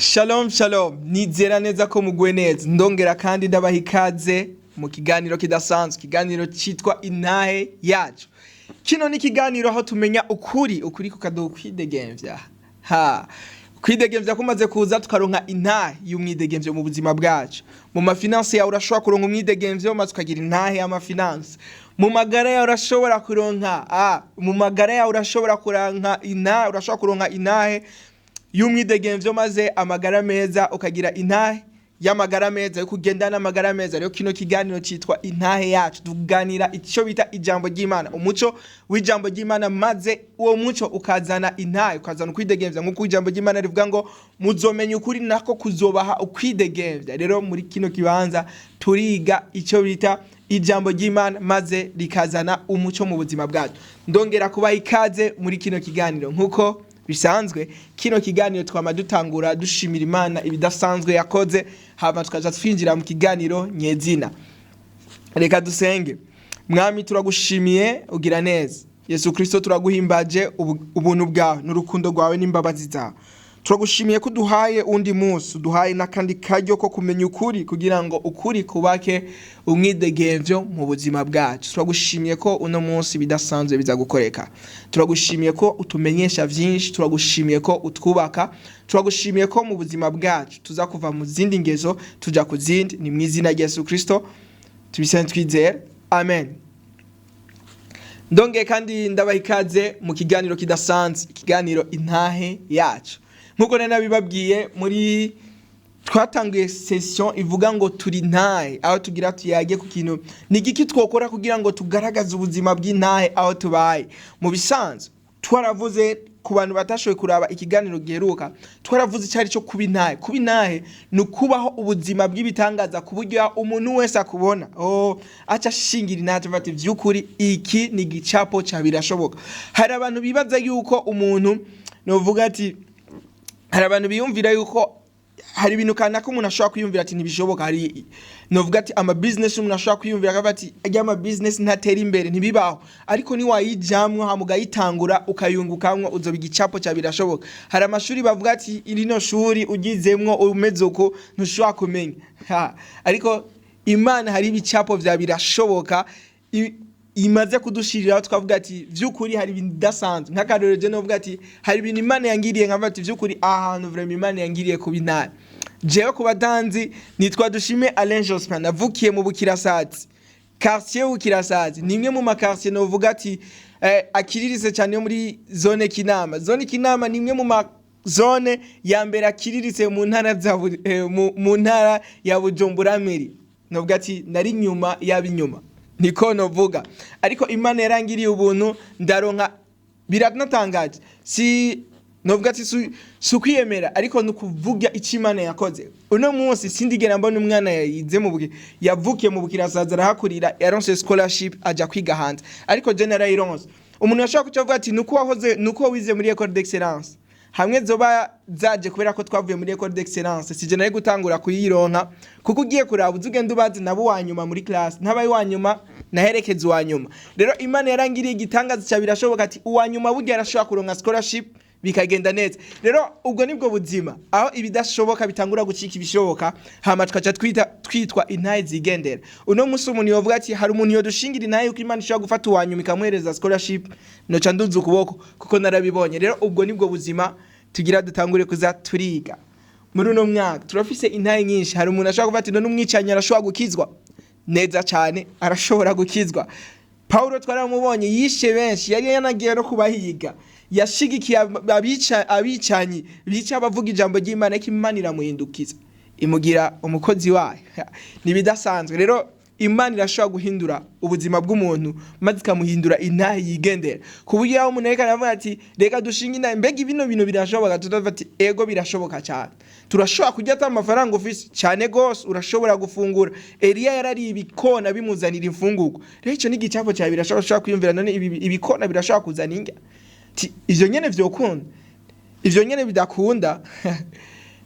Shalom shalom, nizera neza ko mugwe neza. Ndongera kandi ndabaha ikaze mu kiganiro kidasanzwe, kiganiro citwa Intahe Yacu. Kino ni kiganiro aho tumenya ukuri kukaduha kwidegemvya. Kwidegemvya kumaze kuza tukaronka intahe y'umwidegemvyo mu buzima bwacu. Mu mafinance yawe urashobora kuronka umwidegemvyo maze ukagira intahe y'amafinance. Mu magara yawe urashobora kuronka intahe y'umwidegemvyo maze amagara meza ukagira intahe y'amagara meza yo kugendana amagara meza. Rero kino kiganiro citwa Intahe Yacu, tuganira ico bita ijambo ry'Imana, umuco w'ijambo ry'Imana, maze uwo muco ukazana intahe, ukazana ukwidegemvya. Nkuko ijambo ry'Imana rivuga ngo muzomenya ukuri nako kuzobaha ukwidegemvya. Rero muri kino kibanza turiga ico bita ijambo ry'Imana maze rikazana umuco mu buzima bwacu. Ndongera kubaha ikaze muri kino kiganiro. Nkuko bisanzwe kino kiganiro twama dutangura dushimira Imana ibidasanzwe yakoze, hama tukaja twinjira mu kiganiro nyezina. Reka dusenge. Mwami, turagushimiye ugira neza. Yesu Kristo, turaguhimbaje ubuntu bwawe n'urukundo rwawe n'imbabazi zawe. Turagushimiye ko duhaye undi munsi, duhaye nakandi karyo ko kumenya ukuri kugira ngo ukuri kubake umwidegemvyo mu buzima bwacu. Turagushimiye ko uno munsi bidasanzwe biza gukoreka. Turagushimiye ko utumenyesha vyinshi, turagushimiye ko utwubaka, turagushimiye ko mu buzima bwacu tuza kuva mu zindi ngezo tuja ku zindi. Ni mwizina rya Yesu Kristo tubisanye twizera, amen. Ndonge kandi ndabaha ikaze mu kiganiro kidasanzwe, ikiganiro Intahe Yacu. Nkuko nari nabibabwiye, muri twatanguye session ivuga ngo turi intahe, aho tugira tuyage ku kintu ni giki twokora kugira ngo tugaragaze ubuzima bw'intahe aho tubaye. Mu bisanzwe twaravuze ku bantu batashoboye kuraba ikiganiro giheruka, twaravuze cyari cyo kuba intahe. Kuba intahe ni ukubaho ubuzima bw'ibitangaza ku buryo umuntu wese akubona aca shingira intahe bati vy'ukuri iki ni gicapo ca birashoboka. Hari abantu bibaza yuko umuntu novuga ati, hari abantu biyumvira yuko hari ibintu kanaka umuntu ashobora kwiyumvira ati ntibishoboka. Hari novuga ati ama business umuntu ashobora kwiyumvira akaba ati ajya ama business ntatera imbere ntibibaho, ariko ni wayijamwe hamugayitangura ukayungukamwo uzoba igicapo ca birashoboka. Hari amashuri bavuga ati irino shuri ugizemwo umeze uko ntushobora kumenya, ariko Imana hari ibicapo vya birashoboka imaze kudushiriraho. Twavuga ati vy'ukuri hari ibintu bidasanzwe. Nk'akarorero je novuga ati hari ibintu Imana yangiriye, nkavuga ati vy'ukuri ahantu vraiment Imana yangiriye kuba intahe. Jewe ku batanzi nitwa Dushime Alain Jospin, navukiye mu Bukirasazi, quartier Bukirasazi. Nimwe mu makartier novuga ati akiriritse cyane yo muri zone Kinama. Zone Kinama nimwe mu zone ya mbere akiriritse mu ntara ya Bujumbura Meri. Novuga ati nari nyuma yabinyuma, niko novuga. Ariko Imana yarangiriye ubuntu ndaronka, biranatangaje. Si novuga ati si kwiyemera, ariko nukuvuga icyo Imana yakoze. Uno munsi sindigera mbona umwana yavukiye mu Bukirasaza arahakurira, yaronse scholarship aja kwiga hanze. Ariko general ironse umuntu yashaka kucavuga ati nuko wize muri école d'excellence. Hamwe zoba zaje kubera ko twavuye muri école d'excellence, si je naye gutangura kuyironka, kuko ugiye kuraba uzugenda ubazi nabo wanyuma muri class, ntabaye wanyuma naherekeza wanyuma. Rero Imana yarangiriye igitangaza cya birashoboka ati uwanyuma burya arashobora kuronka scholarship bikagenda neza. Rero ubwo nibwo buzima, aho ibidashoboka bitangura gucika ibishoboka, hama tukaca twitwa intahe zigendera. Uno musi umuntu yovuga ati hari umuntu yodushingira intahe yuko Imana ishobora gufata uwanyuma ikamwereza scholarship, noca nduza ukuboko kuko narabibonye. Rero ubwo nibwo buzima tugira dutangure kuza turiga. Muri uno mwaka turafise intahe nyinshi. Hari umuntu ashobora kuvuga ati none umwicanyi arashobora gukizwa neza cyane, arashobora gukizwa. Paulo twaramubonye yishe benshi, yari yanagiye no kubahiga, yashigikiye abicanyi bica bavuga ijambo ry'Imana, ko Imana iramuhindukiza imugira umukozi wayo. Nibidasanzwe. Rero Imana irashobora guhindura ubuzima bw'umuntu maze ikamuhindura intahe yigendera, ku buryo aho umuntu reka navuga ati reka dushinga intahe, mbega ibino bintu birashoboka. Tutavuga ati ego birashoboka cyane, turashobora kujya ata amafaranga ufise cyane gose, urashobora gufungura. Eliya yarari ibikona bimuzanira imfunguko. Rero ico ni igicapo cya birashoboka kwiyumvira, none ibikona birashobora kuzana inga. Ivyo nyene vyokunda, ivyo nyene bidakunda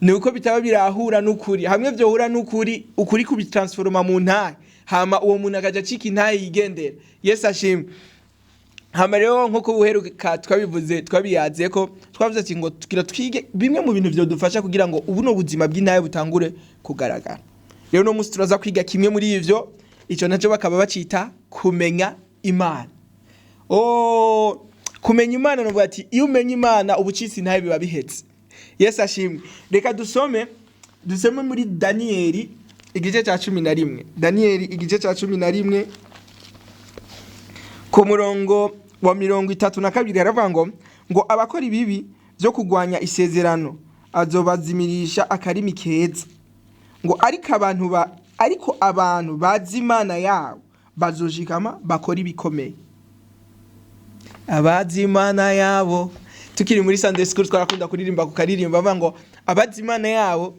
nuko bitaba birahura n'ukuri. Hamwe vyohura n'ukuri, ukuri kubitransforma mu ntahe, hama uwo muntu akaja cika intahe yigendera. Yesu ashimwe. hama rero nko kubuheruka twabivuze twabiyaze ko twavuze ati ngo tukira twige bimwe mu bintu byo dufasha kugira ngo ubuno buzima bw'intahe butangure kugaragara. Rero no musi turaza kwiga kimwe muri ivyo, ico naco bakaba bacita kumenya Imana. Kumenya Imana no bati iyo umenya Imana ubucitsi intahe biba bihetse. Yesu ashimwe. Reka dusome muri Danieli igice cya 11. Danieli igice cya 11 ku murongo wa 32 haravuga ngo abakora ibibi byo kugwanya isezerano azobazimirisha akarimi keza. Ngo ariko abantu bazi Imana yabo bazoshikama bakora ibikomeye. Abazi Imana yabo, tukiri muri Sunday school twarakunda kuririmba ku karirimba bavuga ngo abazi Imana yabo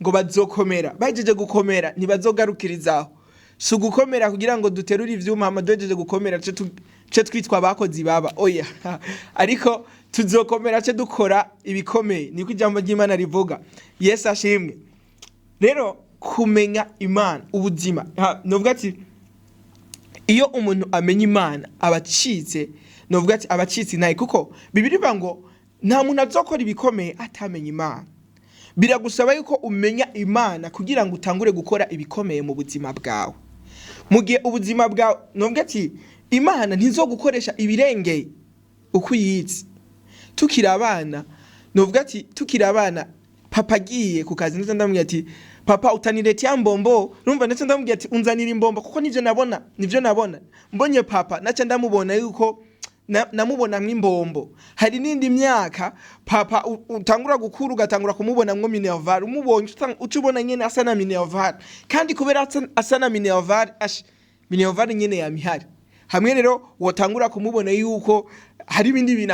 ngo bazokomera. Bajeje gukomera ntibazogarukirizaho. Si gukomera kugira ngo duterure ivyuma amadojeje gukomera ce twitwa abakozi baba. Oya. Ariko tuzokomera ce dukora ibikomeye. Niko ijambo ry'Imana rivuga. Yesu ashimwe. Rero kumenya Imana ubuzima. Novuga ati iyo umuntu amenya Imana abacitse, novuga ati abacitse naye kuko Bibiri bivuga ngo nta muntu azokora ibikomeye atamenya Imana. Biragusaba yuko umenya Imana kugira ngo utangure gukora ibikomeye mu buzima bwawe. Mugihe ubuzima bwawe novuga ati Imana ntizogukoresha ibirengeye uko yizi. Tukiri abana novuga ati tukiri abana papa agiye ku kazi ndetse ndamubwira ati papa utaniletea mbombo, numva ndetse ndamubwira ati unzanira imbombo kuko nivyo nabona mbonye papa naca ndamubona yuko namubona mw'imbombo. Hari nindi myaka papa utangura gukura ugatangura kumubona mwo minerval, umubonye ucubona nyene asa na minerval, kandi kubera asa na minerval minerval nyene yamihari. Hamwe rero wotangura kumubona yuko hari ibindi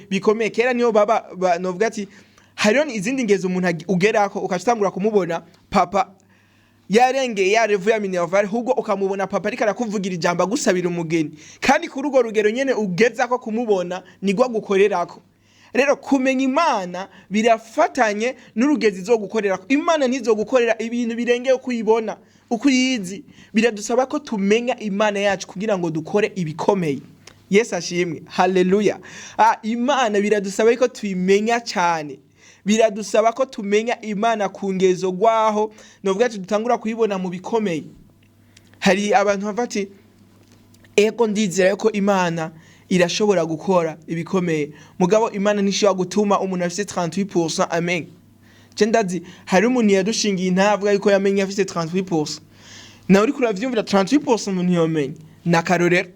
bikomeye kera niyo baba novuga ati hariho izindi ngezo umuntu ugerako ukacitangura kumubona papa yarengeye yarevu ya minerval, ahubwo ukamubona papa ariko arakuvugira ijambo agusabira umugeni, kandi kuri urwo rugero nyene ugeza ko kumubona nigwa gukorerako. Rero kumenya Imana birafatanye n'urugezi zo gukorerako. Imana nizo gukorera ibintu birengeye kuyibona uko yizi. Biradusaba ko tumenya Imana yacu kugira ngo dukore ibikomeye. Yesu ashimwe. Haleluya. Imana biradusaba ko tuyimenya cyane. Biradusaba ko tumenya Imana ku ngezo gwaho novuga ati dutangura kuyibona mu bikomeye. Hari abantu bavati ego ndizera ko Imana irashobora gukora ibikomeye, mugabo Imana nishobora gutuma umuntu afite 38%. Amen. Cendazi hari umuntu yadushingiye intavuga yuko yamenye afite 38%. Na uri kuravyumvira 38% umuntu yomenye nakarorero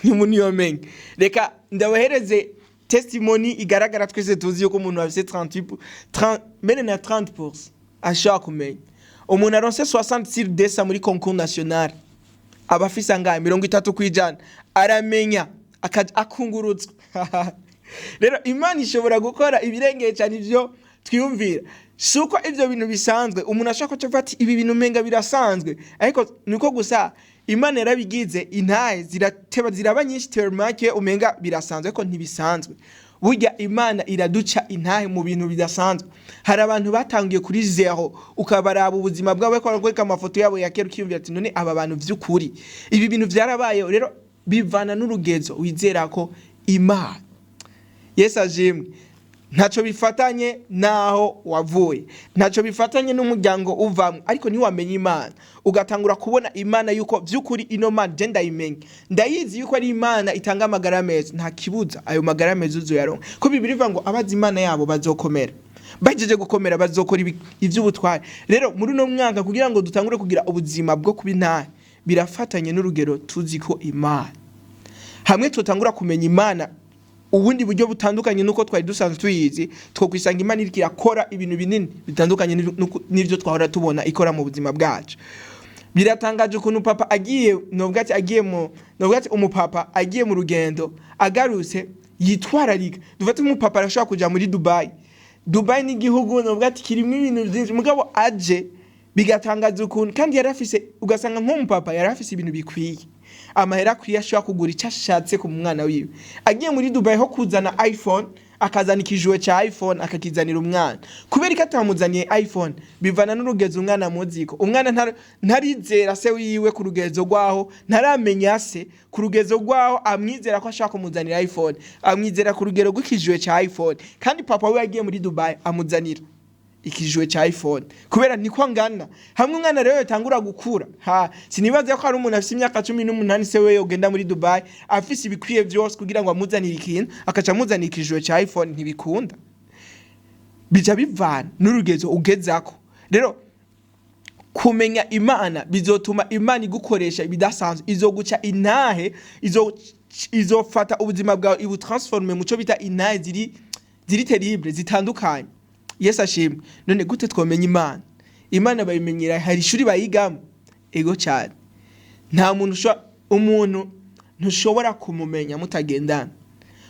umuntu yomenye. Reka ndabahereze testimony igaragara twese tuzi yuko umuntu afite 30 mbere na 30% ashaka kumenya. Umuntu aronse 60 desa muri concours national abafisa ngaye 30% aramenya akungurutswe. Rero Imana ishobora gukora ibirengeye cyane ivyo twiyumvira. Suko ivyo bintu bisanzwe umuntu ashaka cyo ati ibi bintu menga birasanzwe, ariko niko gusa Imana yarabigize intahe zirateba ziraba nyinshi termake umenga birasanzwe ko ntibisanzwe. Burya Imana iraduca intahe mu bintu bidasanzwe. Hari abantu batangiye kuri zero ukabaraba ubuzima bwawe ko ariko amafoto yabo yakera ukiyumvira ati none aba bantu vy'ukuri ibi bintu byarabaye. Rero bivana n'urugezo wizera ko Imana. Yesu ajimwe. Ntaco bifatanye naho wavuye, ntaco bifatanye n'umuryango uvamwe, ariko ni wamenye Imana ugatangura kubona Imana yuko vy'ukuri ino Mana genda imenye ndayizi yuko ari Imana itanga amagara meza, nta kibuza ayo magara meza uzoyaronka. Ko Bibiri bivuga ngo abazi Imana yabo bazokomera, bajeje gukomera bazokora ivy'ubutware. Rero muri no mwaka kugira ngo dutangure kugira ubuzima bwo kuba intahe birafatanye n'urugero tuzi ko Imana. Hamwe tutangura kumenya Imana ubundi buryo butandukanye nuko twari dusanzwe tuyizi, two kwisanga Imana iriki yakora ibintu binini bitandukanye n'ivyo twahora tubona ikora mu buzima bwacu. Biratangaje ukuntu papa agiye novuga ati umupapa agiye mu rugendo agarutse yitwararika. Dufate umupapa arashaka kuja muri Dubai ni igihugu novuga ati kirimo ibintu byinshi, mugabo aje bigatangaza ukuntu kandi yarafise ugasanga nk'umupapa yarafise ibintu bikwiye, amahera kwiye ashobora kugura icyo ashatse ku mwana wiwe. Agiye muri Dubai ho kuzana iPhone akazana ikijuwe cya iPhone akakizanira umwana, kubera ko atamuzaniye iPhone bivana n'urugezo umwana muziko. Umwana ntarizera se wiwe ku rugezo rwaho, ntaramenya se ku rugezo rwaho amwizera ko ashaka kumuzanira iPhone, amwizera ku rugero rw'ikijuwe cya iPhone, kandi papa we yagiye muri Dubai amuzanira ikijuwe cya iPhone kubera niko angana. Hamwe umwana rero yatangura gukura, sinibaza ko ari umuntu afite imyaka 18 se we yogenda muri Dubai afise ibikwiye byose kugira ngo amuzanire ikintu akaca amuzanira ikijuwe cya iPhone, ntibikunda. Bija bivana n'urugezo ugezako. Rero kumenya Imana bizotuma Imana igukoresha ibidasanzwe, izoguca intahe, izofata ubuzima bwawe ibutransforme mu cyo bita intahe ziri terrible zitandukanye. Yesu ashimwe. None gute twomenya Imana? Imana bayimenyera hari ishuri bayigamo ego cyane. Nta umuntu ntushobora kumumenya mutagendana.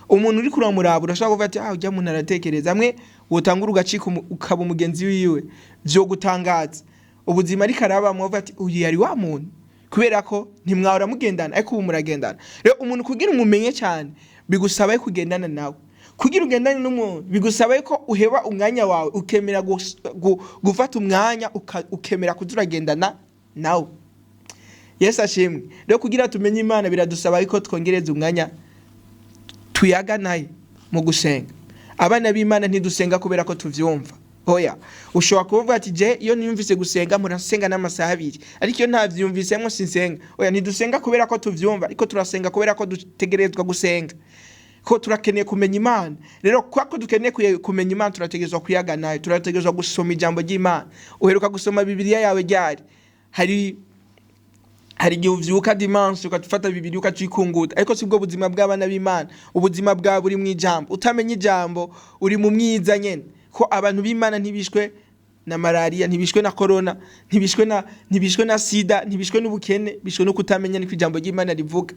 Umuntu uri kuramuraba urashaka kuvuga ati ujya muntu aratekereza, amwe wotangura ugacika ukaba umugenzi wiwe byo gutangaza ubuzima ari karaba mu ati uyu yari wa muntu, kubera ko ntimwahora mugendana ariko ubu muragendana. Rero umuntu kugira umumenye cyane bigusaba kugendana nawe. Kugira ugendane n'umuntu bigusaba ko uheba umwanya wawe ukemera gufata umwanya ukemera kuzuragendana nawe. Yesu ashimwe. Rero kugira tumenye Imana biradusaba ko twongereza umwanya tuyaga naye mu gusenga. Abana b'Imana ntidusenga kubera ko tuvyumva. Oya, ushobora kuvuga ati je iyo niyumvise gusenga murasenga n'amasaha 2, ariko iyo ntavyumvisemo sinsenga. Oya, ntidusenga kubera ko tuvyumva, ariko turasenga kubera ko dutegerezwa gusenga, ko turakeneye kumenya Imana. Rero kwako dukeneye kumenya Imana turategerezwa kuyaga nayo, turategerezwa gusoma ijambo ry'Imana. Uheruka gusoma Bibiliya yawe ryari? Hari igihe uvyuka dimanche ukatufata Bibiliya ukacikunguta, ariko sibwo buzima bw'abana b'Imana. Ubuzima bwa buri mu ijambo. Utamenya ijambo uri mu mwiza nyene. Ko abantu b'Imana ntibishwe na malaria, ntibishwe na corona, ntibishwe na sida, ntibishwe n'ubukene, bishwe no kutamenya niko ijambo ry'Imana rivuga.